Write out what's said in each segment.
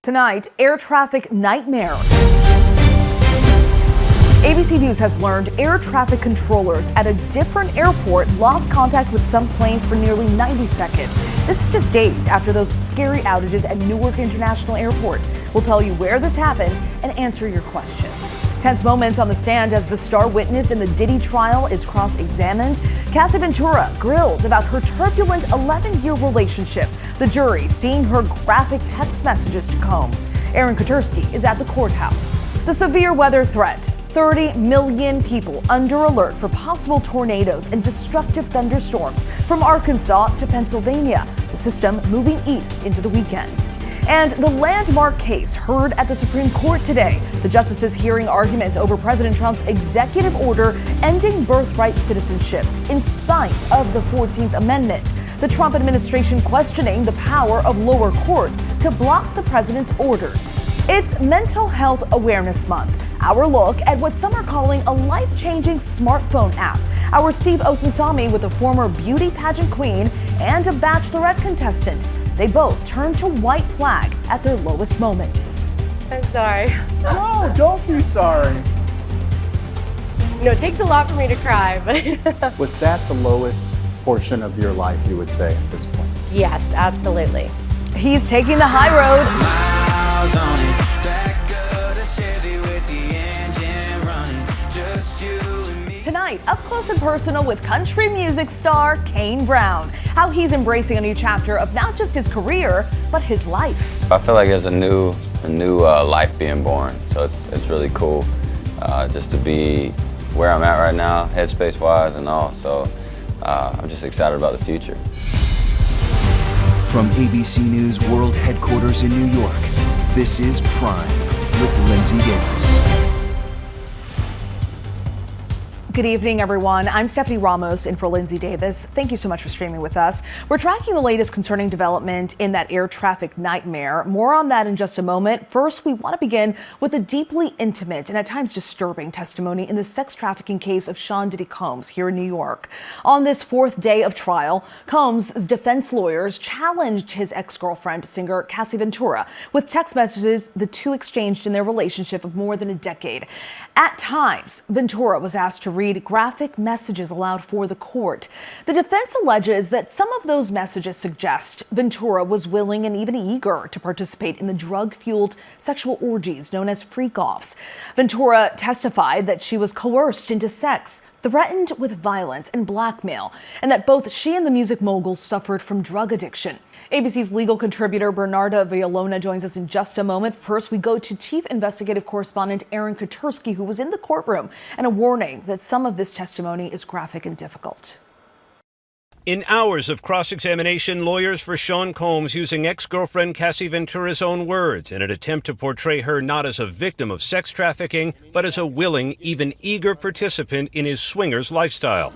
Tonight, air traffic nightmare. ABC News has learned air traffic controllers at a different airport lost contact with some planes for nearly 90 seconds. This is just days after those scary outages at Newark International Airport. We'll tell you where this happened and answer your questions. Tense moments on the stand as the star witness in the Diddy trial is cross-examined. Cassie Ventura grilled about her turbulent 11-year relationship. The jury seeing her graphic text messages to Combs. Aaron Katursky is at the courthouse. The severe weather threat. 30 million people under alert for possible tornadoes and destructive thunderstorms from Arkansas to Pennsylvania. The system moving east into the weekend. And the landmark case heard at the Supreme Court today. The justices hearing arguments over President Trump's executive order ending birthright citizenship in spite of the 14th Amendment. The Trump administration questioning the power of lower courts to block the president's orders. It's Mental Health Awareness Month. Our look at what some are calling a life-changing smartphone app. Our Steve Osunsami with a former beauty pageant queen and a bachelorette contestant. They both turned to white flag at their lowest moments. I'm sorry. No, don't be sorry. You know, it takes a lot for me to cry, but... Was that the lowest portion of your life, you would say, at this point? Yes, absolutely. He's taking the high road. Tonight, up close and personal with country music star Kane Brown. How he's embracing a new chapter of not just his career, but his life. I feel like there's a new life being born. So it's really cool just to be where I'm at right now, headspace wise and all. So I'm just excited about the future. From ABC News World Headquarters in New York, this is Prime with Linsey Davis. Good evening, everyone. I'm Stephanie Ramos in for Linsey Davis. Thank you so much for streaming with us. We're tracking the latest concerning development in that air traffic nightmare. More on that in just a moment. First, we want to begin with a deeply intimate and at times disturbing testimony in the sex trafficking case of Sean Diddy Combs here in New York. On this fourth day of trial, Combs' defense lawyers challenged his ex-girlfriend, singer Cassie Ventura, with text messages the two exchanged in their relationship of more than a decade. At times, Ventura was asked to read graphic messages aloud for the court. The defense alleges that some of those messages suggest Ventura was willing and even eager to participate in the drug-fueled sexual orgies known as freak-offs. Ventura testified that she was coerced into sex, threatened with violence and blackmail, and that both she and the music mogul suffered from drug addiction. ABC's legal contributor Bernarda Villalona joins us in just a moment. First, we go to Chief Investigative Correspondent Aaron Katursky, who was in the courtroom, and a warning that some of this testimony is graphic and difficult. In hours of cross-examination, lawyers for Sean Combs using ex-girlfriend Cassie Ventura's own words in an attempt to portray her not as a victim of sex trafficking, but as a willing, even eager participant in his swingers lifestyle.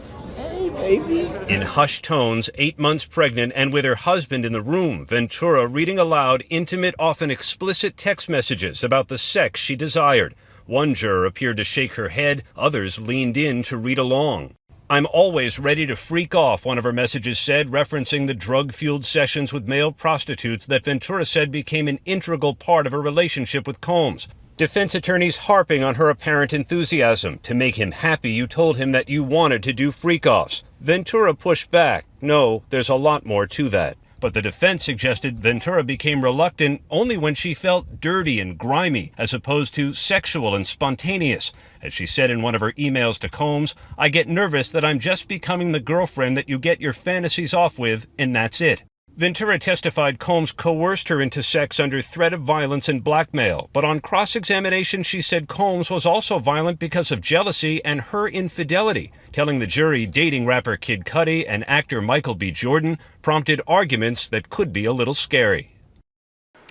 Baby. In hushed tones, 8 months pregnant and with her husband in the room, Ventura reading aloud intimate, often explicit text messages about the sex she desired. One juror appeared to shake her head, others leaned in to read along. "I'm always ready to freak off," one of her messages said, referencing the drug-fueled sessions with male prostitutes that Ventura said became an integral part of her relationship with Combs. Defense attorneys harping on her apparent enthusiasm. "To make him happy, you told him that you wanted to do freak-offs." Ventura pushed back. "No, there's a lot more to that." But the defense suggested Ventura became reluctant only when she felt dirty and grimy, as opposed to sexual and spontaneous. As she said in one of her emails to Combs, "I get nervous that I'm just becoming the girlfriend that you get your fantasies off with, and that's it." Ventura testified Combs coerced her into sex under threat of violence and blackmail, but on cross-examination she said Combs was also violent because of jealousy and her infidelity, telling the jury dating rapper Kid Cudi and actor Michael B. Jordan prompted arguments that could be a little scary.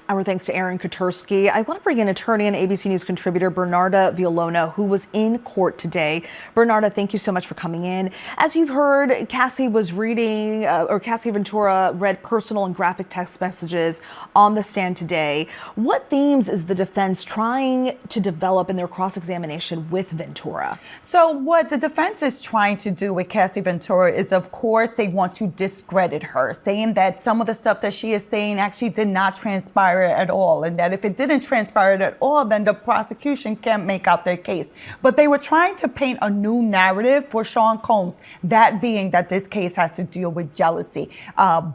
Our thanks to Aaron Katursky. I want to bring in attorney and ABC News contributor Bernarda Villalona, who was in court today. Bernarda, thank you so much for coming in. As you've heard, Cassie was reading, Cassie Ventura read personal and graphic text messages on the stand today. What themes is the defense trying to develop in their cross-examination with Ventura? So what the defense is trying to do with Cassie Ventura is, of course, they want to discredit her, saying that some of the stuff that she is saying actually did not transpire transpire at all, and that if it didn't transpire at all, then the prosecution can't make out their case. But they were trying to paint a new narrative for Sean Combs, that being that this case has to deal with jealousy.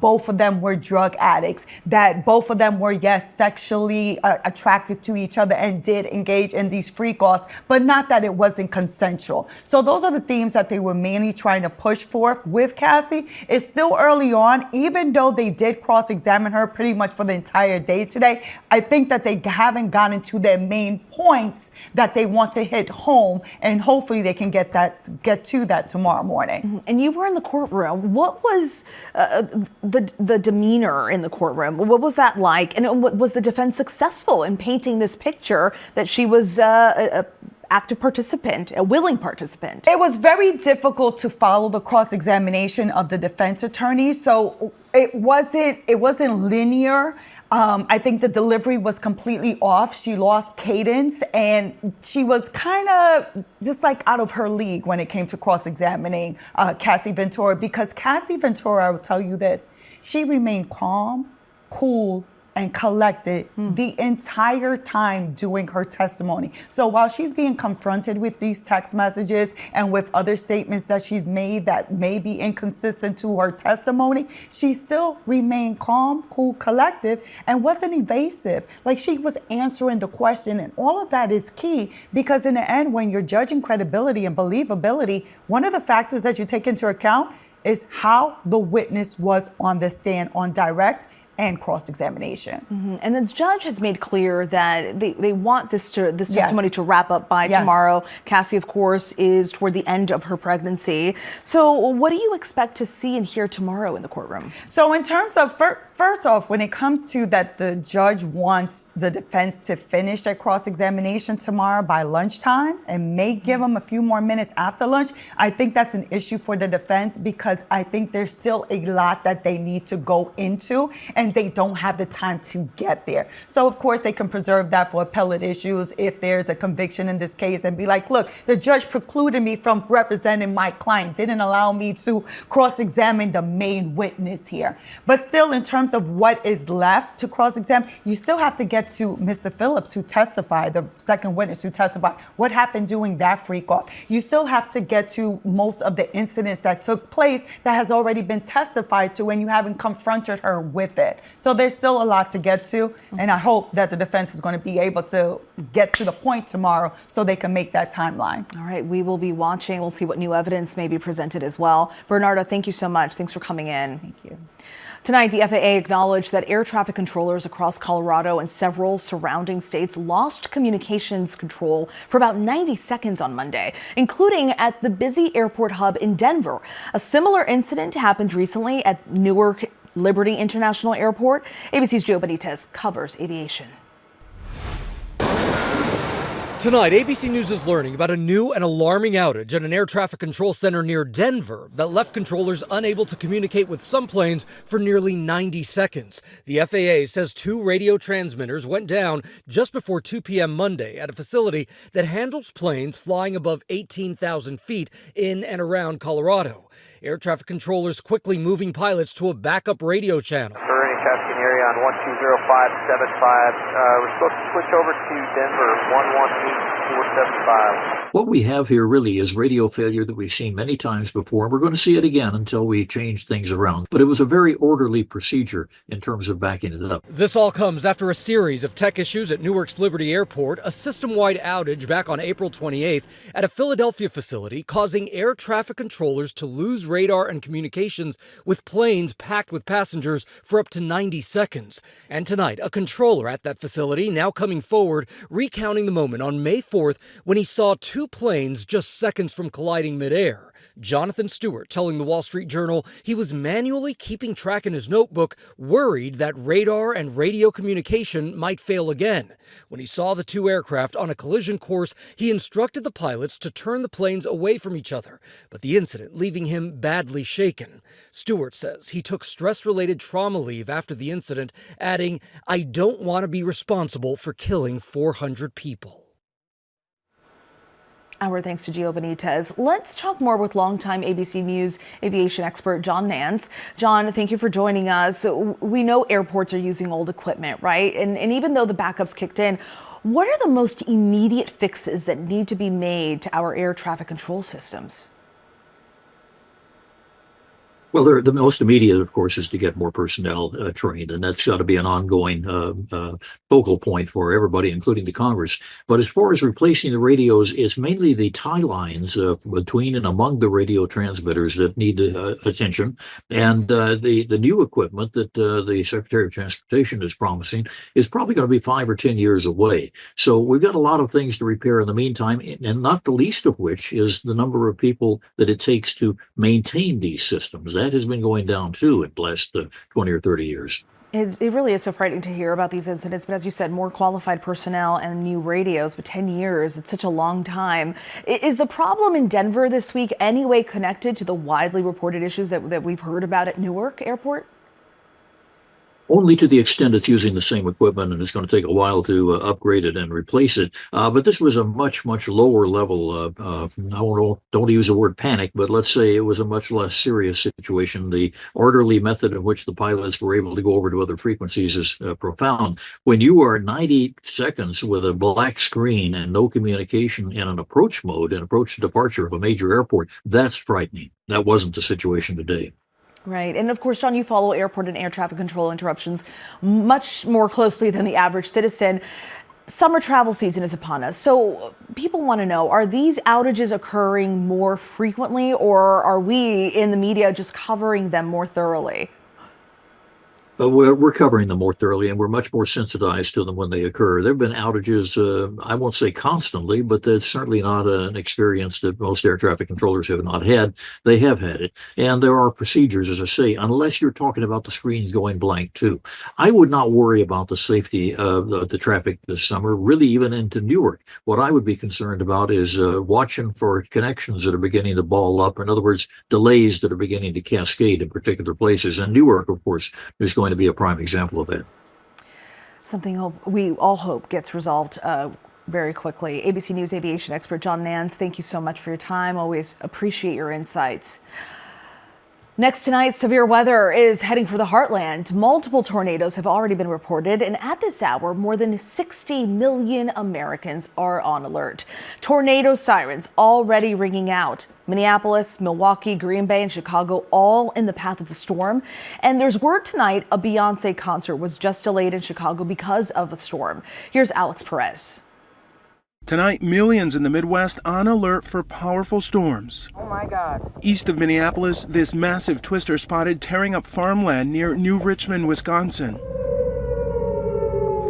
Both of them were drug addicts, that both of them were, yes, sexually attracted to each other and did engage in these freak-offs, but not that it wasn't consensual. So those are the themes that they were mainly trying to push forth with Cassie. It's still early on, even though they did cross-examine her pretty much for the entire day today. I think that they haven't gotten to their main points that they want to hit home, and hopefully they can get to that tomorrow morning. And you were in the courtroom. What was the demeanor in the courtroom? What was that like? And was the defense successful in painting this picture that she was a active participant, a willing participant? It was very difficult to follow the cross-examination of the defense attorney, so it wasn't linear. I think the delivery was completely off. She lost cadence, and she was kind of just like out of her league when it came to cross-examining Cassie Ventura, because Cassie Ventura, I will tell you this, she remained calm, cool, and collected the entire time doing her testimony. So while she's being confronted with these text messages and with other statements that she's made that may be inconsistent to her testimony, she still remained calm, cool, collective, and wasn't evasive. Like, she was answering the question, and all of that is key, because in the end, when you're judging credibility and believability, one of the factors that you take into account is how the witness was on the stand on direct and cross-examination. And the judge has made clear that they want this testimony to wrap up by tomorrow. Cassie, of course, is toward the end of her pregnancy. So what do you expect to see and hear tomorrow in the courtroom? So in terms of, first off, when it comes to that the judge wants the defense to finish their cross-examination tomorrow by lunchtime and may give them a few more minutes after lunch, I think that's an issue for the defense, because I think there's still a lot that they need to go into, and they don't have the time to get there. So of course they can preserve that for appellate issues if there's a conviction in this case, and be like, look, the judge precluded me from representing my client, didn't allow me to cross-examine the main witness here. But still, in terms of what is left to cross-examine, you still have to get to Mr. Phillips, who testified, the second witness who testified. What happened during that freak-off? You still have to get to most of the incidents that took place that has already been testified to, and you haven't confronted her with it. So there's still a lot to get to, and I hope that the defense is going to be able to get to the point tomorrow so they can make that timeline. All right, we will be watching. We'll see what new evidence may be presented as well. Bernarda, thank you so much. Thanks for coming in. Thank you. Tonight, the FAA acknowledged that air traffic controllers across Colorado and several surrounding states lost communications control for about 90 seconds on Monday, including at the busy airport hub in Denver. A similar incident happened recently at Newark Liberty International Airport. ABC's Joe Benitez covers aviation. Tonight, ABC News is learning about a new and alarming outage at an air traffic control center near Denver that left controllers unable to communicate with some planes for nearly 90 seconds. The FAA says 2 radio transmitters went down just before 2 p.m. Monday at a facility that handles planes flying above 18,000 feet in and around Colorado. Air traffic controllers quickly moving pilots to a backup radio channel. On 120575, we're supposed to switch over to Denver 118475. What we have here really is radio failure that we've seen many times before, and we're going to see it again until we change things around. But it was a very orderly procedure in terms of backing it up. This all comes after a series of tech issues at Newark's Liberty Airport, a system-wide outage back on April 28th at a Philadelphia facility, causing air traffic controllers to lose radar and communications with planes packed with passengers for up to 90 seconds. And tonight, a controller at that facility now coming forward, recounting the moment on May 4th when he saw 2 planes just seconds from colliding midair. Jonathan Stewart telling the Wall Street Journal he was manually keeping track in his notebook, worried that radar and radio communication might fail again. When he saw the 2 aircraft on a collision course, he instructed the pilots to turn the planes away from each other, but the incident leaving him badly shaken. Stewart says he took stress-related trauma leave after the incident, adding, "I don't want to be responsible for killing 400 people." Our thanks to Gio Benitez. Let's talk more with longtime ABC News aviation expert John Nance. John, thank you for joining us. We know airports are using old equipment, right? And even though the backups kicked in, what are the most immediate fixes that need to be made to our air traffic control systems? Well, the most immediate, of course, is to get more personnel trained, and that's got to be an ongoing focal point for everybody, including the Congress. But as far as replacing the radios, it's mainly the tie lines between and among the radio transmitters that need attention. And the new equipment that the Secretary of Transportation is promising is probably going to be 5 or 10 years away. So we've got a lot of things to repair in the meantime, and not the least of which is the number of people that it takes to maintain these systems. That has been going down too in the last 20 or 30 years. It really is so frightening to hear about these incidents, but as you said, more qualified personnel and new radios, but 10 years, it's such a long time. Is the problem in Denver this week any way connected to the widely reported issues that we've heard about at Newark Airport? Only to the extent it's using the same equipment, and it's going to take a while to upgrade it and replace it. But this was a much lower level. Don't use the word panic, but let's say it was a much less serious situation. The orderly method in which the pilots were able to go over to other frequencies is profound. When you are 90 seconds with a black screen and no communication in an approach mode, an approach to departure of a major airport, that's frightening. That wasn't the situation today. Right. And of course, John, you follow airport and air traffic control interruptions much more closely than the average citizen. Summer travel season is upon us. So people want to know, are these outages occurring more frequently, or are we in the media just covering them more thoroughly? But we're covering them more thoroughly, and we're much more sensitized to them when they occur. There have been outages, I won't say constantly, but that's certainly not an experience that most air traffic controllers have not had. They have had it. And there are procedures, as I say, unless you're talking about the screens going blank too. I would not worry about the safety of the traffic this summer, really even into Newark. What I would be concerned about is watching for connections that are beginning to ball up. In other words, delays that are beginning to cascade in particular places. And Newark, of course, is going to be a prime example of that. Something we all hope gets resolved very quickly. ABC News aviation expert John Nance, thank you so much for your time. Always appreciate your insights. Next tonight, severe weather is heading for the heartland. Multiple tornadoes have already been reported, and at this hour, more than 60 million Americans are on alert. Tornado sirens already ringing out. Minneapolis, Milwaukee, Green Bay, and Chicago all in the path of the storm. And there's word tonight a Beyonce concert was just delayed in Chicago because of the storm. Here's Alex Perez. Tonight, millions in the Midwest on alert for powerful storms. Oh my God. East of Minneapolis, this massive twister spotted tearing up farmland near New Richmond, Wisconsin.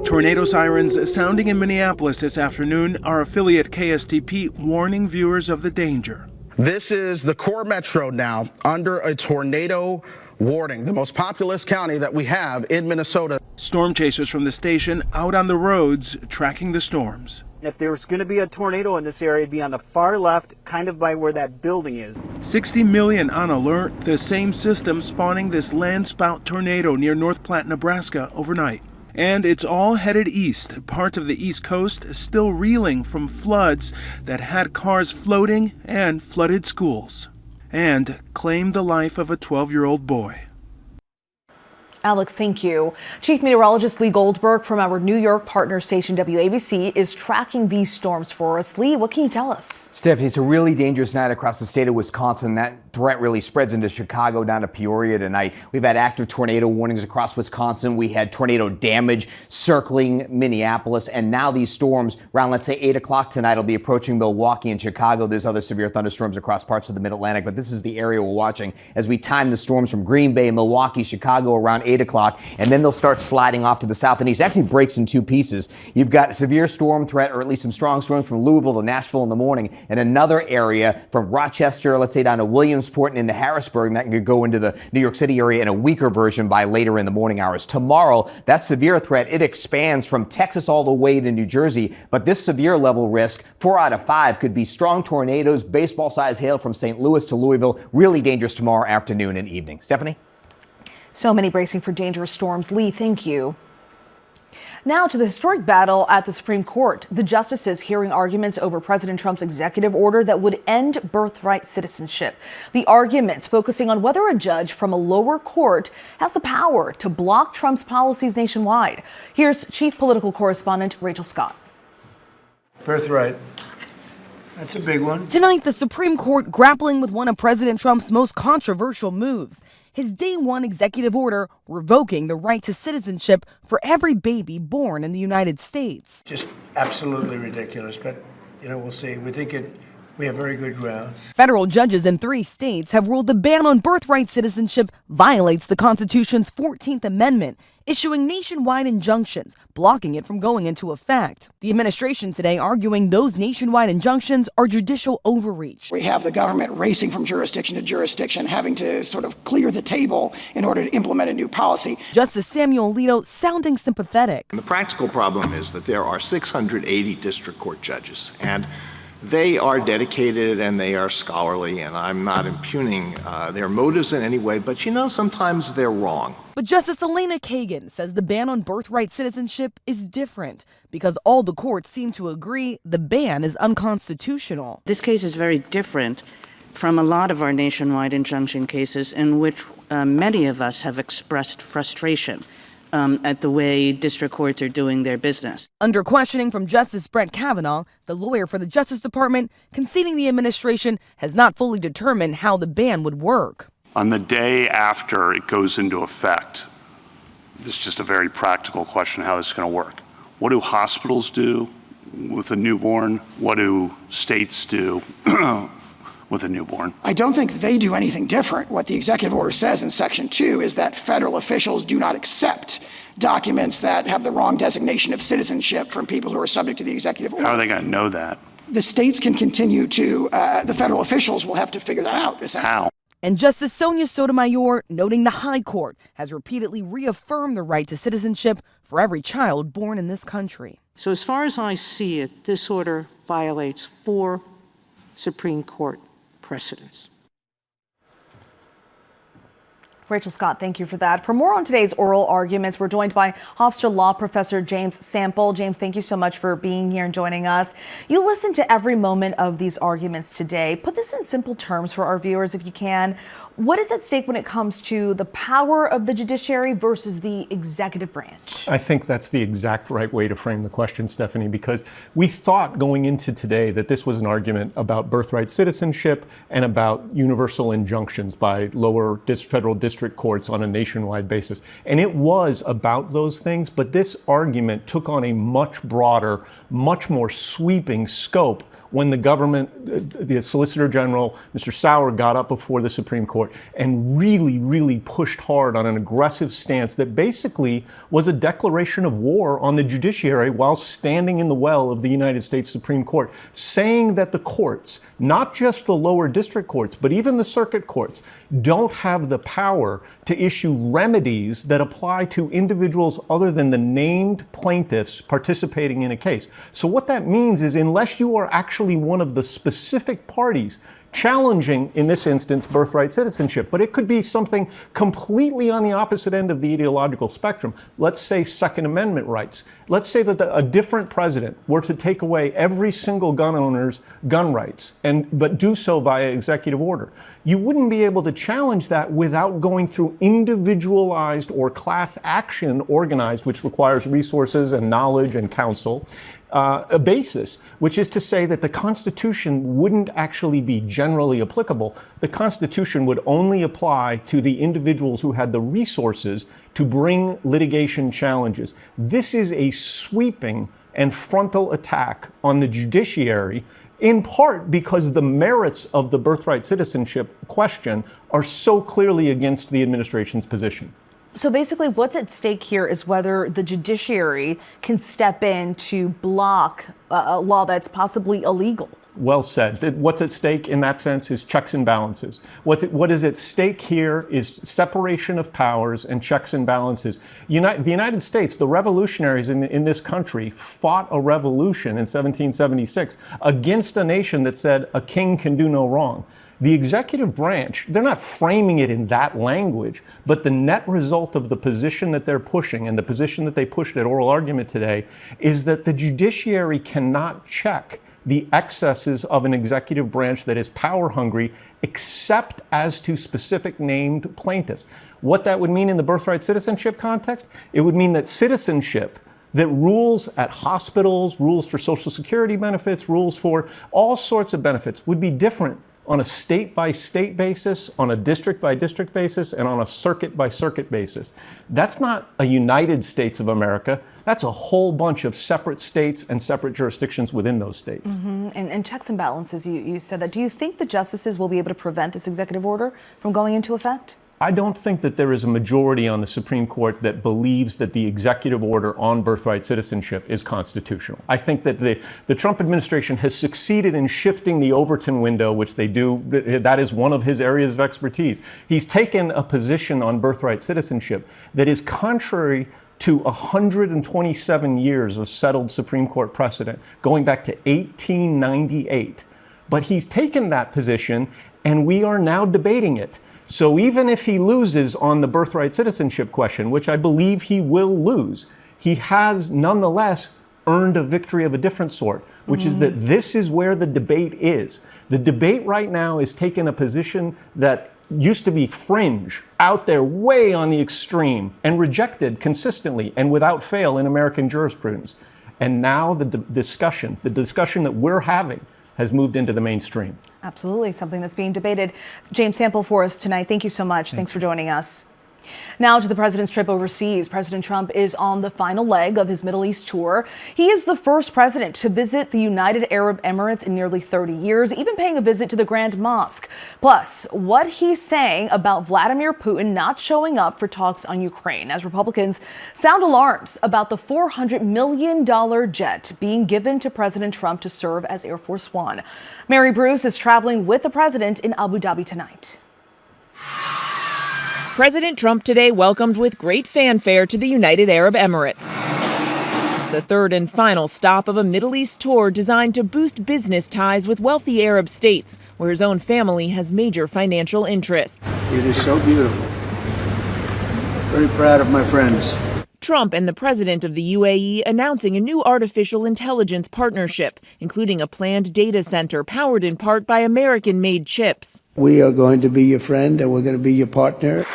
Tornado sirens sounding in Minneapolis this afternoon. Our affiliate KSTP warning viewers of the danger. This is the core metro now under a tornado warning, the most populous county that we have in Minnesota. Storm chasers from the station out on the roads tracking the storms. If there was going to be a tornado in this area, it'd be on the far left, kind of by where that building is. 60 million on alert, the same system spawning this landspout tornado near North Platte, Nebraska overnight. And it's all headed east. Parts of the East Coast still reeling from floods that had cars floating and flooded schools. And claimed the life of a 12-year-old boy. Alex, thank you. Chief Meteorologist Lee Goldberg from our New York partner station WABC is tracking these storms for us. Lee, what can you tell us? Stephanie, it's a really dangerous night across the state of Wisconsin. That threat really spreads into Chicago down to Peoria tonight. We've had active tornado warnings across Wisconsin. We had tornado damage circling Minneapolis. And now these storms around, let's say, 8 o'clock tonight will be approaching Milwaukee and Chicago. There's other severe thunderstorms across parts of the Mid-Atlantic, but this is the area we're watching as we time the storms from Green Bay, Milwaukee, Chicago around 8 o'clock, and then they'll start sliding off to the south and east. Actually breaks in two pieces. You've got severe storm threat, or at least some strong storms from Louisville to Nashville in the morning, and another area from Rochester, let's say down to Williamsport and into Harrisburg, and that could go into the New York City area in a weaker version by later in the morning hours. Tomorrow, that severe threat, it expands from Texas all the way to New Jersey, but this severe level risk, 4 out of 5, could be strong tornadoes, baseball-sized hail from St. Louis to Louisville. Really dangerous tomorrow afternoon and evening. Stephanie? So many bracing for dangerous storms. Lee, thank you. Now to the historic battle at the Supreme Court. The justices hearing arguments over President Trump's executive order that would end birthright citizenship. The arguments focusing on whether a judge from a lower court has the power to block Trump's policies nationwide. Here's Chief Political Correspondent Rachel Scott. Birthright. That's a big one. Tonight, the Supreme Court grappling with one of President Trump's most controversial moves, his day one executive order revoking the right to citizenship for every baby born in the United States. Just absolutely ridiculous, but, we'll see. We have very good grounds. Federal judges in 3 states have ruled the ban on birthright citizenship violates the Constitution's 14th Amendment, issuing nationwide injunctions, blocking it from going into effect. The administration today arguing those nationwide injunctions are judicial overreach. We have the government racing from jurisdiction to jurisdiction, having to sort of clear the table in order to implement a new policy. Justice Samuel Alito sounding sympathetic. And the practical problem is that there are 680 district court judges, and they are dedicated and they are scholarly, and I'm not impugning their motives in any way, but sometimes they're wrong. But Justice Elena Kagan says the ban on birthright citizenship is different because all the courts seem to agree the ban is unconstitutional. This case is very different from a lot of our nationwide injunction cases in which many of us have expressed frustration at the way district courts are doing their business. Under questioning from Justice Brett Kavanaugh, the lawyer for the Justice Department, conceding the administration has not fully determined how the ban would work. On the day after it goes into effect, this is just a very practical question how this is going to work. What do hospitals do with a newborn? What do states do with a newborn? I don't think they do anything different. What the executive order says in Section 2 is that federal officials do not accept documents that have the wrong designation of citizenship from people who are subject to the executive order. How are they going to know that? The states can continue to, the federal officials will have to figure that out. How? And Justice Sonia Sotomayor noting the High Court has repeatedly reaffirmed the right to citizenship for every child born in this country. So as far as I see it, this order violates 4 Supreme Court precedents. Rachel Scott, thank you for that. For more on today's oral arguments, we're joined by Hofstra Law Professor James Sample. James, thank you so much for being here and joining us. You listened to every moment of these arguments today. Put this in simple terms for our viewers, if you can. What is at stake when it comes to the power of the judiciary versus the executive branch? I think that's the exact right way to frame the question, Stephanie, because we thought going into today that this was an argument about birthright citizenship and about universal injunctions by lower federal district courts on a nationwide basis. And it was about those things, but this argument took on a much broader, much more sweeping scope when the government, the Solicitor General, Mr. Sauer, got up before the Supreme Court and really pushed hard on an aggressive stance that basically was a declaration of war on the judiciary while standing in the well of the United States Supreme Court, saying that the courts, not just the lower district courts, but even the circuit courts, don't have the power to issue remedies that apply to individuals other than the named plaintiffs participating in a case. So what that means is unless you are actually one of the specific parties challenging, in this instance, birthright citizenship, but it could be something completely on the opposite end of the ideological spectrum. Let's say Second Amendment rights. Let's say that a different president were to take away every single gun owner's gun rights, but do so by executive order. You wouldn't be able to challenge that without going through individualized or class action organized, which requires resources and knowledge and counsel. A basis, which is to say that the Constitution wouldn't actually be generally applicable. The Constitution would only apply to the individuals who had the resources to bring litigation challenges. This is a sweeping and frontal attack on the judiciary, in part because the merits of the birthright citizenship question are so clearly against the administration's position. So basically what's at stake here is whether the judiciary can step in to block a law that's possibly illegal. well said. What's at stake in that sense is checks and balances. What is at stake here is separation of powers and checks and balances. The United States, the revolutionaries in this country fought a revolution in 1776 against a nation that said a king can do no wrong. The executive branch, they're not framing it in that language, but the net result of the position that they're pushing and the position that they pushed at oral argument today is that the judiciary cannot check the excesses of an executive branch that is power hungry, except as to specific named plaintiffs. What that would mean in the birthright citizenship context, it would mean that citizenship that rules at hospitals, rules for Social Security benefits, rules for all sorts of benefits would be different on a state-by-state basis, on a district-by-district basis, and on a circuit-by-circuit basis. That's not a United States of America. That's a whole bunch of separate states and separate jurisdictions within those states. Mm-hmm. And checks and balances, you said that. Do you think the justices will be able to prevent this executive order from going into effect? I don't think that there is a majority on the Supreme Court that believes that the executive order on birthright citizenship is constitutional. I think that the Trump administration has succeeded in shifting the Overton window, which they do. That is one of his areas of expertise. He's taken a position on birthright citizenship that is contrary to 127 years of settled Supreme Court precedent, going back to 1898. But he's taken that position, and we are now debating it. So even if he loses on the birthright citizenship question, which I believe he will lose, he has nonetheless earned a victory of a different sort, which is that this is where the debate is. The debate right now is taking a position that used to be fringe, out there way on the extreme, and rejected consistently and without fail in American jurisprudence. And now the discussion that we're having has moved into the mainstream. Absolutely, something that's being debated. James Sample for us tonight. Thank you so much. Thanks for joining us. Now to the president's trip overseas. President Trump is on the final leg of his Middle East tour. He is the first president to visit the United Arab Emirates in nearly 30 years, even paying a visit to the Grand Mosque. Plus, what he's saying about Vladimir Putin not showing up for talks on Ukraine, as Republicans sound alarms about the $400 million jet being given to President Trump to serve as Air Force One. Mary Bruce is traveling with the president in Abu Dhabi tonight. President Trump today welcomed with great fanfare to the United Arab Emirates, the third and final stop of a Middle East tour designed to boost business ties with wealthy Arab states, where his own family has major financial interests. It is so beautiful. Very proud of my friends. Trump and the president of the UAE announcing a new artificial intelligence partnership, including a planned data center powered in part by American-made chips. We are going to be your friend and we're going to be your partner.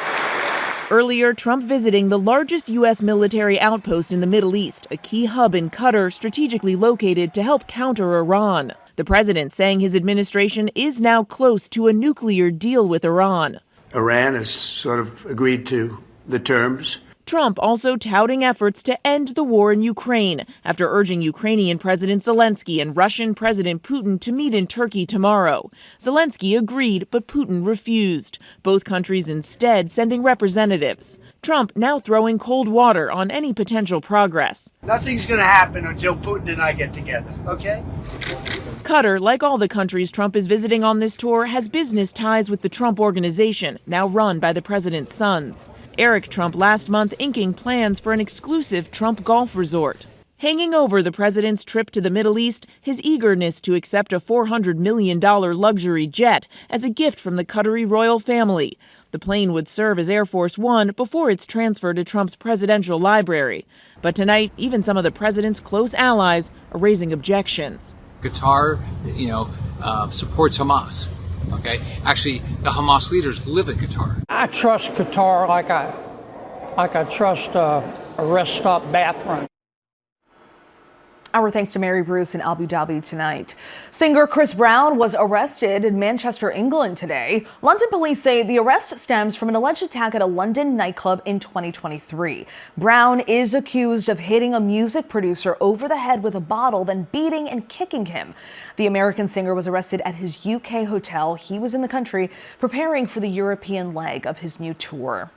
Earlier, Trump visiting the largest U.S. military outpost in the Middle East, a key hub in Qatar strategically located to help counter Iran. The president saying his administration is now close to a nuclear deal with Iran. Iran has sort of agreed to the terms. Trump also touting efforts to end the war in Ukraine after urging Ukrainian President Zelensky and Russian President Putin to meet in Turkey tomorrow. Zelensky agreed, but Putin refused, both countries instead sending representatives. Trump now throwing cold water on any potential progress. Nothing's going to happen until Putin and I get together, okay? Qatar, like all the countries Trump is visiting on this tour, has business ties with the Trump Organization, now run by the president's sons. Eric Trump last month inking plans for an exclusive Trump golf resort. Hanging over the president's trip to the Middle East, his eagerness to accept a $400 million luxury jet as a gift from the Qatari royal family. The plane would serve as Air Force One before its transfer to Trump's presidential library. But tonight, even some of the president's close allies are raising objections. Qatar, supports Hamas. Okay, actually, the Hamas leaders live in Qatar. I trust Qatar like I trust a rest stop bathroom. Our thanks to Mary Bruce in Abu Dhabi tonight. Singer Chris Brown was arrested in Manchester, England today. London police say the arrest stems from an alleged attack at a London nightclub in 2023. Brown is accused of hitting a music producer over the head with a bottle, then beating and kicking him. The American singer was arrested at his UK hotel. He was in the country preparing for the European leg of his new tour.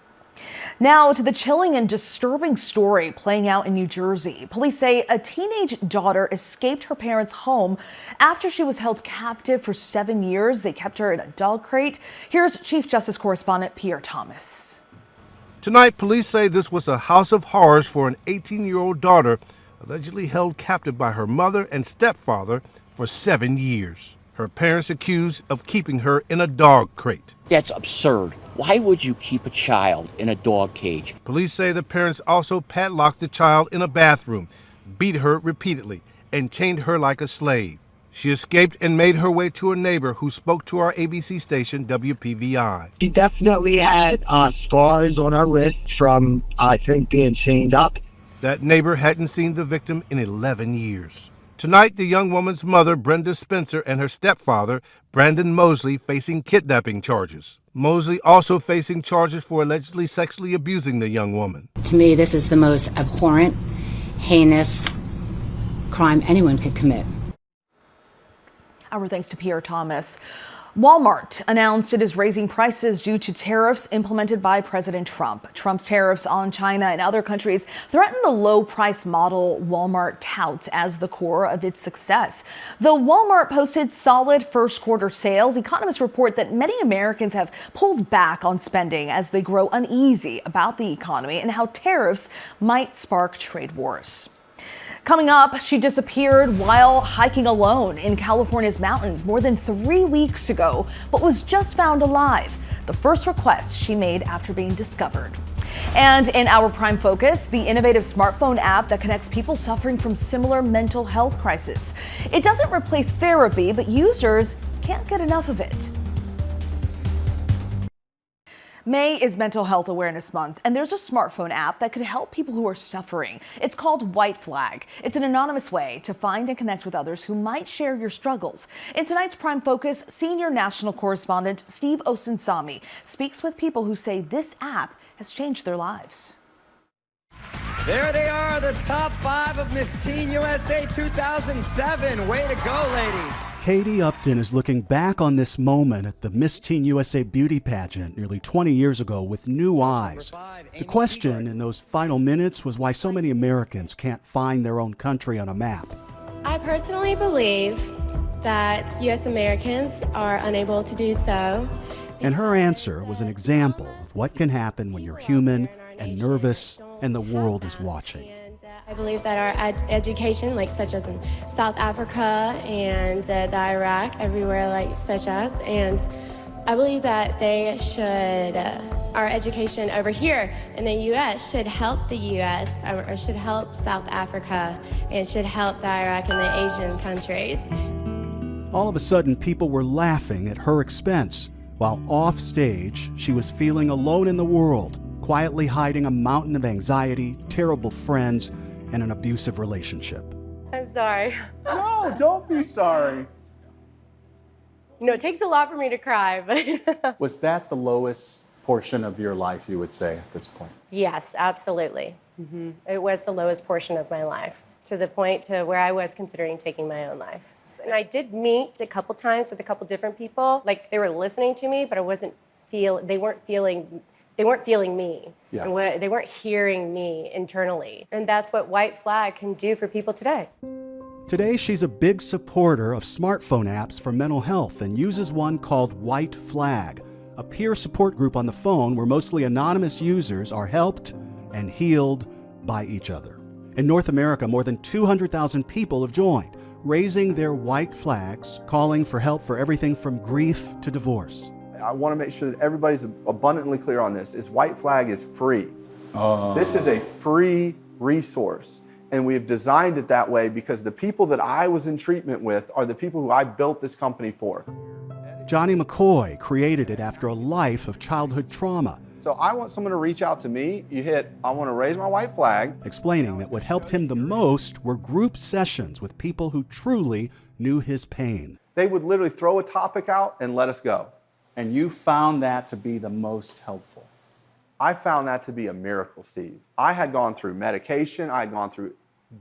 Now to the chilling and disturbing story playing out in New Jersey. Police say a teenage daughter escaped her parents' home after she was held captive for 7 years. They kept her in a dog crate. Here's Chief Justice Correspondent Pierre Thomas. Tonight, police say this was a house of horrors for an 18-year-old daughter allegedly held captive by her mother and stepfather for 7 years. Her parents accused of keeping her in a dog crate. That's absurd. Why would you keep a child in a dog cage? Police say the parents also padlocked the child in a bathroom, beat her repeatedly, and chained her like a slave. She escaped and made her way to a neighbor who spoke to our ABC station, WPVI. She definitely had scars on her wrist from, I think, being chained up. That neighbor hadn't seen the victim in 11 years. Tonight, the young woman's mother, Brenda Spencer, and her stepfather, Brandon Mosley, facing kidnapping charges. Mosley also facing charges for allegedly sexually abusing the young woman. To me, this is the most abhorrent, heinous crime anyone could commit. Our thanks to Pierre Thomas. Walmart announced it is raising prices due to tariffs implemented by President Trump. Trump's tariffs on China and other countries threaten the low price model Walmart touts as the core of its success. Though Walmart posted solid first quarter sales, economists report that many Americans have pulled back on spending as they grow uneasy about the economy and how tariffs might spark trade wars. Coming up, she disappeared while hiking alone in California's mountains more than 3 weeks ago, but was just found alive. The first request she made after being discovered. And in our prime focus, the innovative smartphone app that connects people suffering from similar mental health crises. It doesn't replace therapy, but users can't get enough of it. May is Mental Health Awareness Month, and there's a smartphone app that could help people who are suffering. It's called White Flag. It's an anonymous way to find and connect with others who might share your struggles. In tonight's Prime Focus, senior national correspondent Steve Osinsami speaks with people who say this app has changed their lives. There they are, the top 5 of Miss Teen USA 2007. Way to go, ladies. Katie Upton is looking back on this moment at the Miss Teen USA beauty pageant nearly 20 years ago with new eyes. The question in those final minutes was why so many Americans can't find their own country on a map. I personally believe that U.S. Americans are unable to do so. And her answer was an example of what can happen when you're human and nervous and the world is watching. I believe that our education, like such as in South Africa and the Iraq, everywhere like such as, and I believe that they should, our education over here in the U.S. should help the U.S. or should help South Africa and should help the Iraq and the Asian countries. All of a sudden, people were laughing at her expense, while off stage, she was feeling alone in the world, quietly hiding a mountain of anxiety, terrible friends, and an abusive relationship. I'm sorry. No, don't be sorry. You know, it takes a lot for me to cry, but... Was that the lowest portion of your life, you would say, at this point? Yes, absolutely. Mm-hmm. It was the lowest portion of my life, to the point to where I was considering taking my own life. And I did meet a couple times with a couple different people. Like, they were listening to me, but they weren't feeling me. Yeah. And they weren't hearing me internally. And that's what White Flag can do for people today. Today, she's a big supporter of smartphone apps for mental health and uses one called White Flag, a peer support group on the phone where mostly anonymous users are helped and healed by each other. In North America, more than 200,000 people have joined, raising their white flags, calling for help for everything from grief to divorce. I want to make sure that everybody's abundantly clear on this, is White Flag is free. This is a free resource, and we have designed it that way because the people that I was in treatment with are the people who I built this company for. Johnny McCoy created it after a life of childhood trauma. So I want someone to reach out to me, you hit, I want to raise my white flag. Explaining that what helped him the most were group sessions with people who truly knew his pain. They would literally throw a topic out and let us go. And you found that to be the most helpful? I found that to be a miracle, Steve. I had gone through medication, I had gone through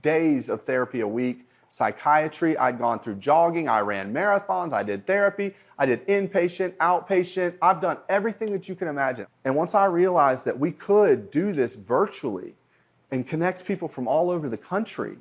days of therapy a week psychiatry. I'd gone through jogging. I ran marathons. I did therapy. I did inpatient, outpatient. I've done everything that you can imagine. And once I realized that we could do this virtually and connect people from all over the country,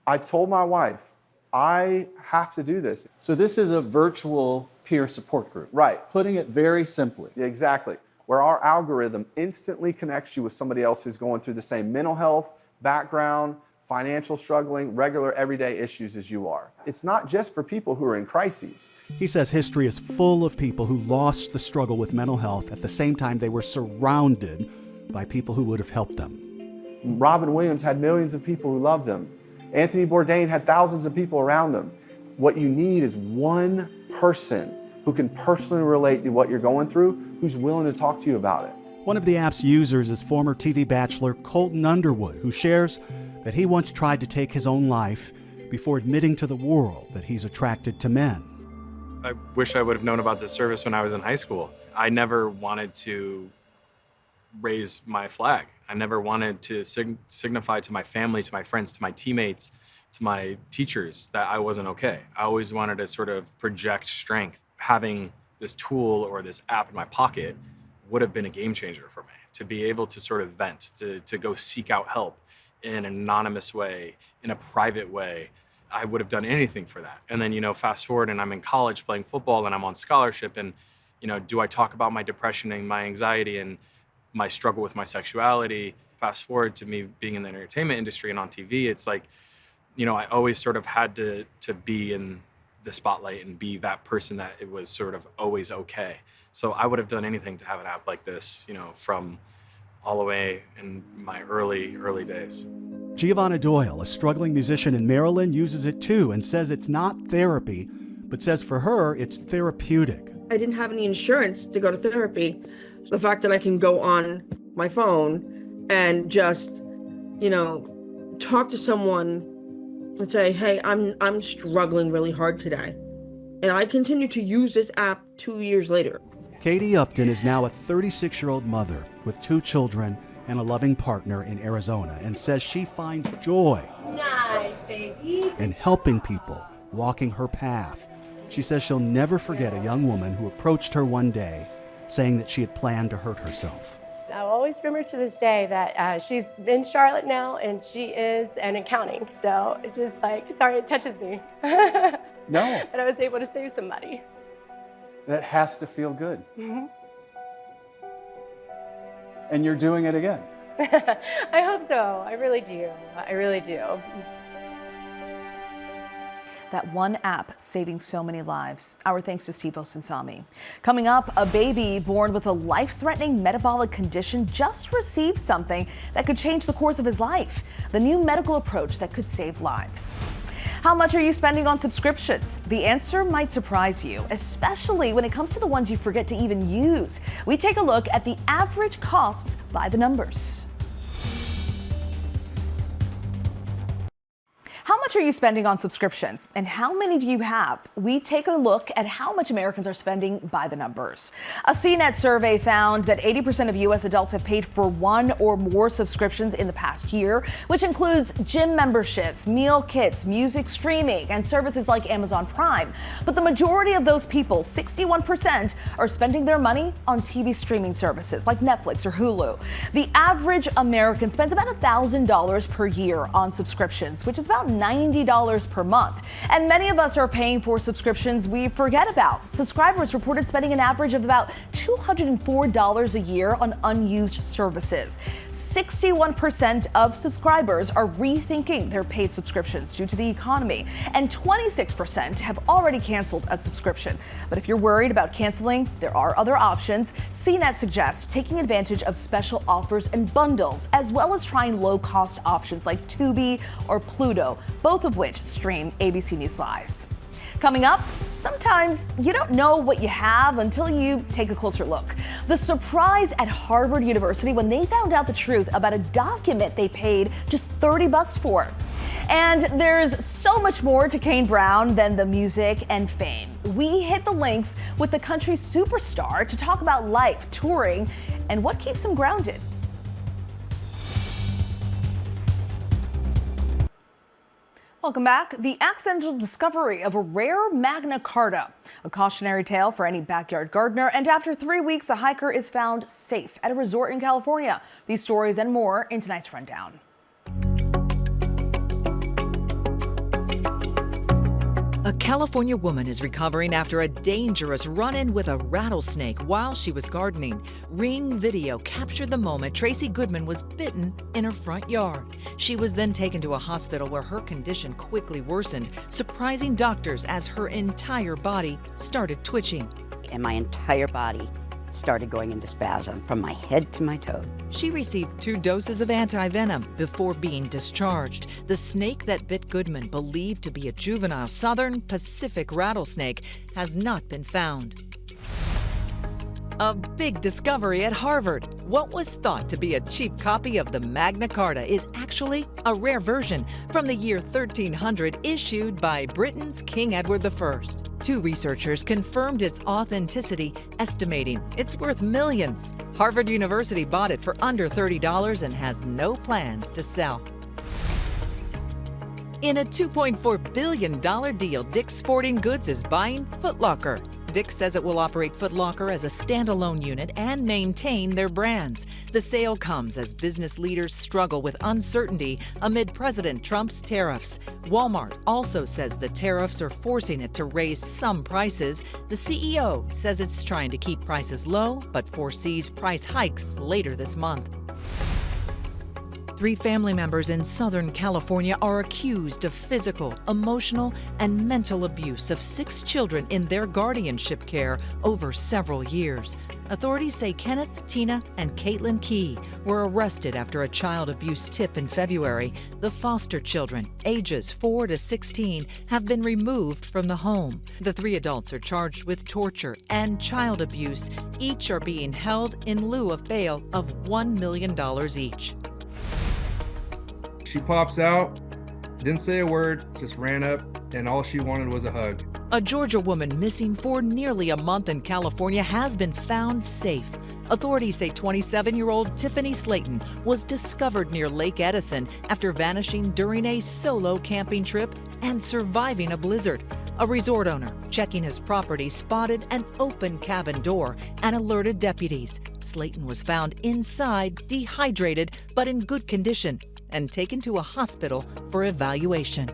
I told my wife, I have to do this. So this is a virtual peer support group. Right. Putting it very simply. Exactly. Where our algorithm instantly connects you with somebody else who's going through the same mental health, background, financial struggling, regular everyday issues as you are. It's not just for people who are in crises. He says history is full of people who lost the struggle with mental health at the same time they were surrounded by people who would have helped them. Robin Williams had millions of people who loved him. Anthony Bourdain had thousands of people around him. What you need is one person who can personally relate to what you're going through, who's willing to talk to you about it. One of the app's users is former TV bachelor Colton Underwood, who shares that he once tried to take his own life before admitting to the world that he's attracted to men. I wish I would have known about this service when I was in high school. I never wanted to raise my flag. I never wanted to signify to my family, to my friends, to my teammates, to my teachers that I wasn't okay. I always wanted to sort of project strength. Having this tool or this app in my pocket would have been a game changer for me. To be able to sort of vent, to go seek out help in an anonymous way, in a private way, I would have done anything for that. And then, fast forward and I'm in college playing football and I'm on scholarship and, do I talk about my depression and my anxiety and my struggle with my sexuality? Fast forward to me being in the entertainment industry and on TV, it's like, I always sort of had to be in the spotlight and be that person that it was sort of always okay. So I would have done anything to have an app like this, from all the way in my early days. Giovanna Doyle, a struggling musician in Maryland, uses it too and says it's not therapy, but says for her it's therapeutic. I didn't have any insurance to go to therapy. The fact that I can go on my phone and just, talk to someone and say, hey, I'm struggling really hard today. And I continue to use this app 2 years later. Katie Upton is now a 36-year-old mother with 2 children and a loving partner in Arizona and says she finds joy in helping people, walking her path. She says she'll never forget a young woman who approached her one day saying that she had planned to hurt herself. I'll always remember to this day that she's in Charlotte now and she is in accounting. So it just it touches me. No. That I was able to save somebody. That has to feel good. Mm-hmm. And you're doing it again. I hope so. I really do. I really do. That one app saving so many lives. Our thanks to Steve Osunsami. Coming up, a baby born with a life-threatening metabolic condition just received something that could change the course of his life. The new medical approach that could save lives. How much are you spending on subscriptions? The answer might surprise you, especially when it comes to the ones you forget to even use. We take a look at the average costs by the numbers. How much are you spending on subscriptions and how many do you have? We take a look at how much Americans are spending by the numbers. A CNET survey found that 80% of U.S. adults have paid for one or more subscriptions in the past year, which includes gym memberships, meal kits, music streaming, and services like Amazon Prime. But the majority of those people, 61%, are spending their money on TV streaming services like Netflix or Hulu. The average American spends about $1,000 per year on subscriptions, which is about $90 per month. And many of us are paying for subscriptions we forget about. Subscribers reported spending an average of about $204 a year on unused services. 61% of subscribers are rethinking their paid subscriptions due to the economy, and 26% have already canceled a subscription. But if you're worried about canceling, there are other options. CNET suggests taking advantage of special offers and bundles, as well as trying low-cost options like Tubi or Pluto, both of which stream ABC News Live. Coming up, sometimes you don't know what you have until you take a closer look. The surprise at Harvard University when they found out the truth about a document they paid just $30 for. And there's so much more to Kane Brown than the music and fame. We hit the links with the country's superstar to talk about life, touring, and what keeps him grounded. Welcome back. The accidental discovery of a rare Magna Carta, a cautionary tale for any backyard gardener. And after 3 weeks, a hiker is found safe at a resort in California. These stories and more in tonight's rundown. A California woman is recovering after a dangerous run-in with a rattlesnake while she was gardening. Ring video captured the moment Tracy Goodman was bitten in her front yard. She was then taken to a hospital where her condition quickly worsened, surprising doctors as her entire body started twitching. And my entire body started going into spasm from my head to my toe. She received 2 doses of anti-venom before being discharged. The snake that bit Goodman, believed to be a juvenile Southern Pacific rattlesnake, has not been found. A big discovery at Harvard. What was thought to be a cheap copy of the Magna Carta is actually a rare version from the year 1300 issued by Britain's King Edward I. 2 researchers confirmed its authenticity, estimating it's worth millions. Harvard University bought it for under $30 and has no plans to sell. In a $2.4 billion deal, Dick's Sporting Goods is buying Foot Locker. Dick's says it will operate Foot Locker as a standalone unit and maintain their brands. The sale comes as business leaders struggle with uncertainty amid President Trump's tariffs. Walmart also says the tariffs are forcing it to raise some prices. The CEO says it's trying to keep prices low, but foresees price hikes later this month. 3 family members in Southern California are accused of physical, emotional, and mental abuse of 6 children in their guardianship care over several years. Authorities say Kenneth, Tina, and Caitlin Key were arrested after a child abuse tip in February. The foster children, ages 4 to 16, have been removed from the home. The 3 adults are charged with torture and child abuse. Each are being held in lieu of bail of $1 million each. She pops out, didn't say a word, just ran up, and all she wanted was a hug. A Georgia woman missing for nearly a month in California has been found safe. Authorities say 27-year-old Tiffany Slayton was discovered near Lake Edison after vanishing during a solo camping trip and surviving a blizzard. A resort owner checking his property spotted an open cabin door and alerted deputies. Slayton was found inside, dehydrated, but in good condition, and taken to a hospital for evaluation.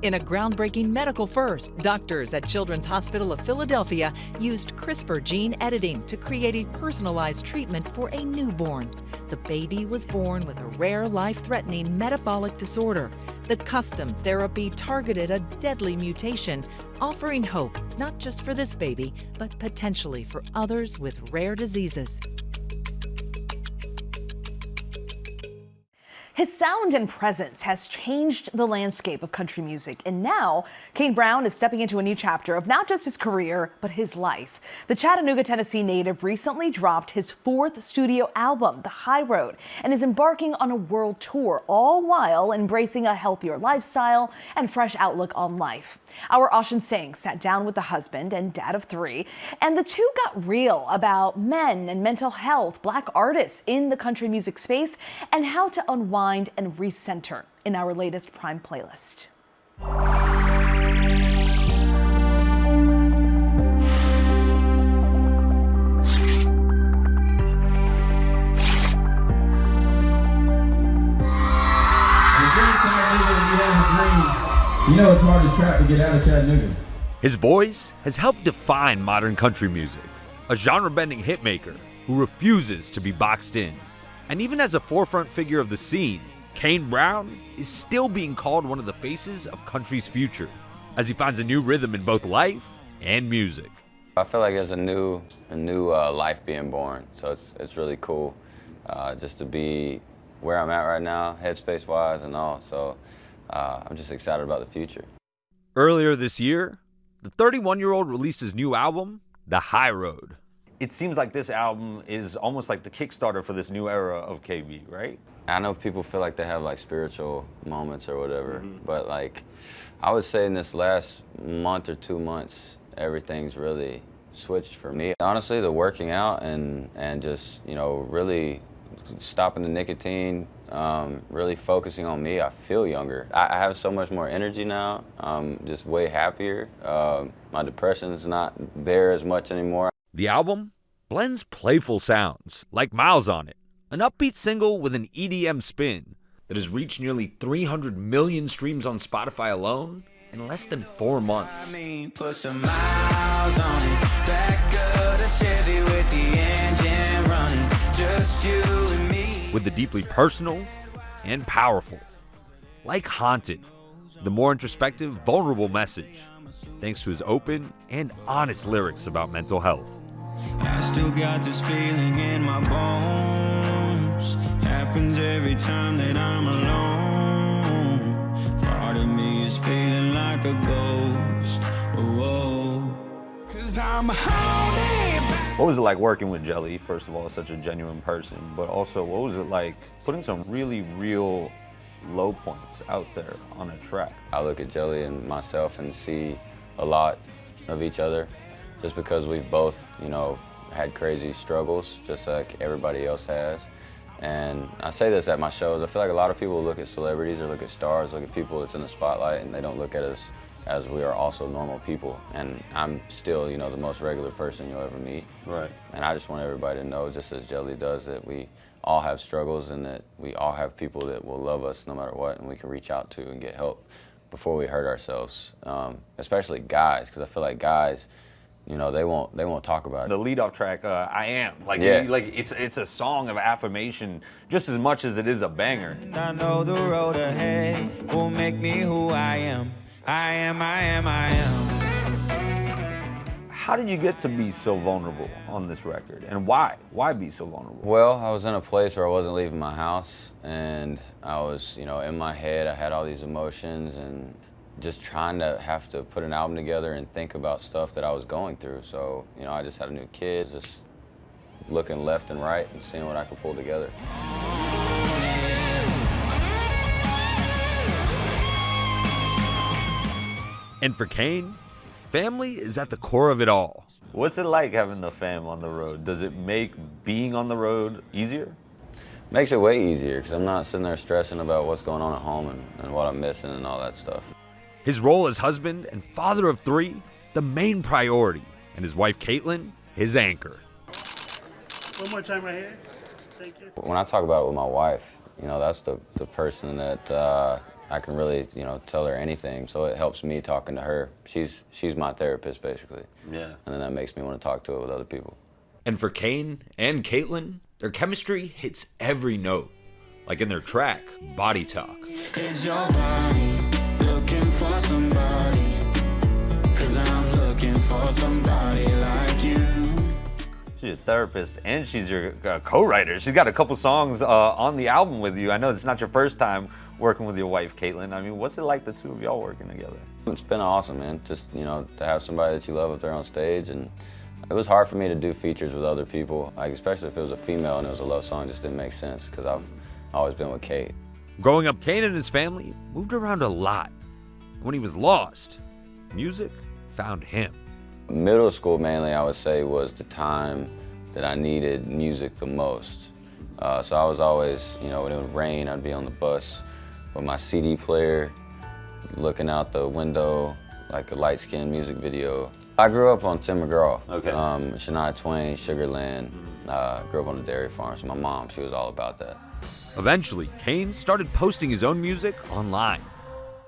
In a groundbreaking medical first, doctors at Children's Hospital of Philadelphia used CRISPR gene editing to create a personalized treatment for a newborn. The baby was born with a rare, life-threatening metabolic disorder. The custom therapy targeted a deadly mutation, offering hope not just for this baby, but potentially for others with rare diseases. His sound and presence has changed the landscape of country music, and now Kane Brown is stepping into a new chapter of not just his career, but his life. The Chattanooga, Tennessee native recently dropped his 4th studio album, The High Road, and is embarking on a world tour, all while embracing a healthier lifestyle and fresh outlook on life. Our Ashin Singh sat down with the husband and dad of 3, and the two got real about men and mental health, Black artists in the country music space, and how to unwind and recenter in our latest Prime playlist. You know it's hard as crap to get out of Chattanooga. His voice has helped define modern country music, a genre-bending hitmaker who refuses to be boxed in. And even as a forefront figure of the scene, Kane Brown is still being called one of the faces of country's future, as he finds a new rhythm in both life and music. I feel like there's a new life being born, so it's really cool just to be where I'm at right now, headspace-wise and all. So I'm just excited about the future. Earlier this year, the 31-year-old released his new album, The High Road. It seems like this album is almost like the Kickstarter for this new era of KB, right? I know people feel like they have like spiritual moments or whatever, but like I would say in this last month or 2 months, everything's really switched for me. Honestly, the working out and just, you know, really stopping the nicotine, really focusing on me. I feel younger. I have so much more energy now. I'm just way happier. My depression's not there as much anymore. The album blends playful sounds, like Miles on It, an upbeat single with an EDM spin that has reached nearly 300 million streams on Spotify alone in less than 4 months. Put some miles on it, back of the Chevy with the engine running, just you and me. With the deeply personal and powerful, like Haunted, the more introspective, vulnerable message, thanks to his open and honest lyrics about mental health. I still got this feeling in my bones. Happens every time that I'm alone. Part of me is feeling like a ghost. Whoa. 'Cause I'm holding back. What was it like working with Jelly? First of all, such a genuine person, but also what was it like putting some really real low points out there on a track? I look at Jelly and myself and see a lot of each other, just because we've both, had crazy struggles, just like everybody else has. And I say this at my shows, I feel like a lot of people look at celebrities or look at stars, look at people that's in the spotlight, and they don't look at us as we are also normal people. And I'm still, the most regular person you'll ever meet. Right. And I just want everybody to know, just as Jelly does, that we all have struggles and that we all have people that will love us no matter what, and we can reach out to and get help before we hurt ourselves. Especially guys, because I feel like guys, they won't talk about it. The lead-off track, I Am, Yeah. it's a song of affirmation just as much as it is a banger. I know the road ahead will make me who I am. I am. How did you get to be so vulnerable on this record, and why? Why be so vulnerable? Well, I was in a place where I wasn't leaving my house, and I was, in my head, I had all these emotions, and just trying to have to put an album together and think about stuff that I was going through. So, I just had a new kid, just looking left and right and seeing what I could pull together. And for Kane, family is at the core of it all. What's it like having the fam on the road? Does it make being on the road easier? Makes it way easier, because I'm not sitting there stressing about what's going on at home and what I'm missing and all that stuff. His role as husband and father of 3, the main priority, and his wife Caitlin, his anchor. One more time right here. Thank you. When I talk about it with my wife, that's the person that I can really, tell her anything. So it helps me talking to her. She's my therapist, basically. Yeah. And then that makes me want to talk to her with other people. And for Kane and Caitlin, their chemistry hits every note, like in their track, Body Talk. Is your body looking for somebody? 'Cause I'm looking for somebody like you. She's a therapist, and she's your co-writer. She's got a couple songs on the album with you. I know it's not your first time working with your wife, Caitlin. I mean, what's it like, the two of y'all working together? It's been awesome, man. Just, to have somebody that you love up there on stage. And it was hard for me to do features with other people, especially if it was a female and it was a love song. It just didn't make sense, because I've always been with Kate. Growing up, Kane and his family moved around a lot. When he was lost, music found him. Middle school, mainly, I would say, was the time that I needed music the most. So I was always, when it would rain, I'd be on the bus with my CD player, looking out the window like a light-skinned music video. I grew up on Tim McGraw, Shania Twain, Sugarland. Grew up on a dairy farm, so my mom, she was all about that. Eventually, Kane started posting his own music online.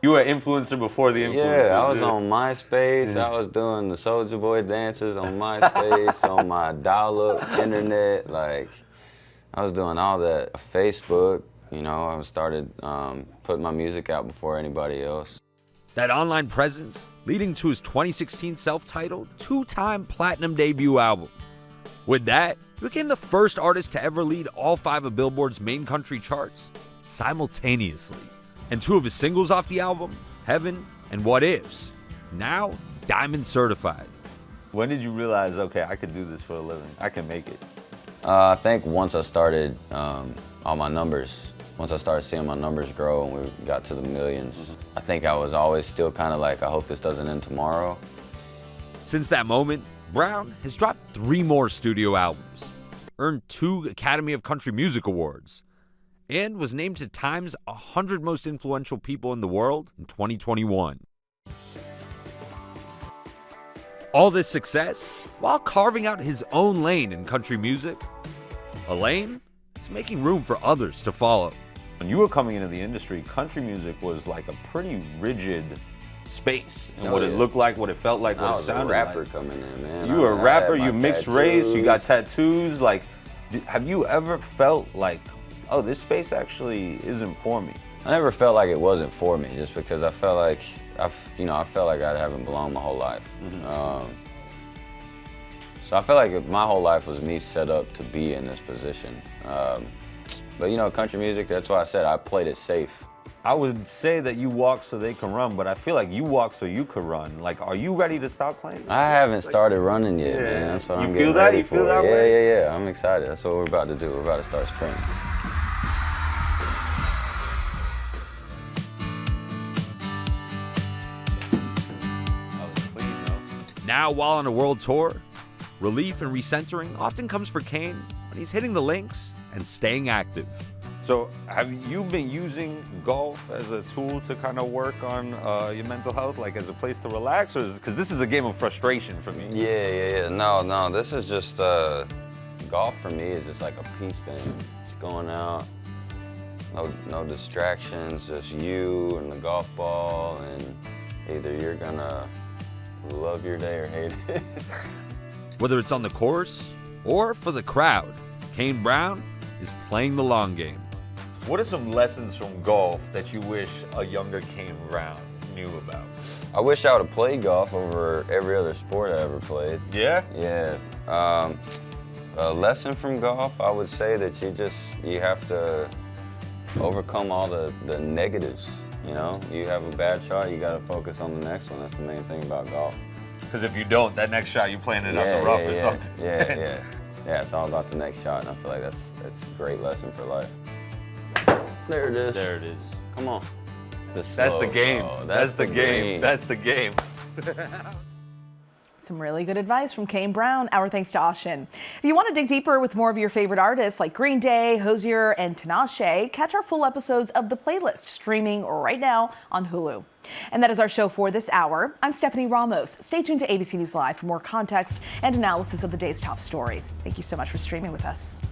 You were an influencer before the influencers. Yeah, I was on MySpace. I was doing the Soulja Boy dances on MySpace, on my dial-up internet. I was doing all that. Facebook, I started putting my music out before anybody else. That online presence leading to his 2016 self-titled 2-time platinum debut album. With that, he became the first artist to ever lead all 5 of Billboard's main country charts simultaneously. And 2 of his singles off the album, Heaven and What Ifs, now diamond certified. When did you realize, okay, I could do this for a living, I can make it? I think once I started all my numbers, once I started seeing my numbers grow and we got to the millions, I think I was always still kind of like, I hope this doesn't end tomorrow. Since that moment, Brown has dropped 3 more studio albums, earned 2 Academy of Country Music Awards, and was named to Time's 100 most influential people in the world in 2021. All this success while carving out his own lane in country music, a lane that's making room for others to follow. When you were coming into the industry, country music was like a pretty rigid space, and what it looked like, what it felt like, what it sounded like. I was a rapper coming in, man. You were a rapper, you mixed race, you got tattoos. Like, have you ever felt like, oh, this space actually isn't for me? I never felt like it wasn't for me, just because I felt like, I felt like I haven't belonged my whole life. So I felt like my whole life was me set up to be in this position. But you know, country music, that's why I said I played it safe. I would say that you walk so they can run, but I feel like you walk so you could run. Like, are you ready to stop playing? I haven't started running yet, man. That's what I'm getting ready for. You feel that way? Yeah. I'm excited. That's what we're about to do. We're about to start sprinting. Now, while on a world tour, relief and recentering often comes for Kane when he's hitting the links and staying active. So have you been using golf as a tool to kind of work on your mental health, like as a place to relax, or because this is a game of frustration for me? Yeah. No, this is just, golf for me is just like a peace thing. Just going out, no distractions, just you and the golf ball, and either you're gonna love your day or hate it. Whether it's on the course or for the crowd, Kane Brown is playing the long game. What are some lessons from golf that you wish a younger Kane Brown knew about? I wish I would have played golf over every other sport I ever played. Yeah? Yeah. A lesson from golf, I would say that you have to overcome all the negatives. You know, you have a bad shot, you got to focus on the next one. That's the main thing about golf. Because if you don't, that next shot you're playing it out the rough or something. Yeah, it's all about the next shot, and I feel like that's a great lesson for life. There it is. There it is. Come on. That's the game. That's the game. That's the game. Some really good advice from Kane Brown. Our thanks to Ashin. If you want to dig deeper with more of your favorite artists like Green Day, Hozier, and Tinashe, catch our full episodes of The Playlist streaming right now on Hulu. And that is our show for this hour. I'm Stephanie Ramos. Stay tuned to ABC News Live for more context and analysis of the day's top stories. Thank you so much for streaming with us.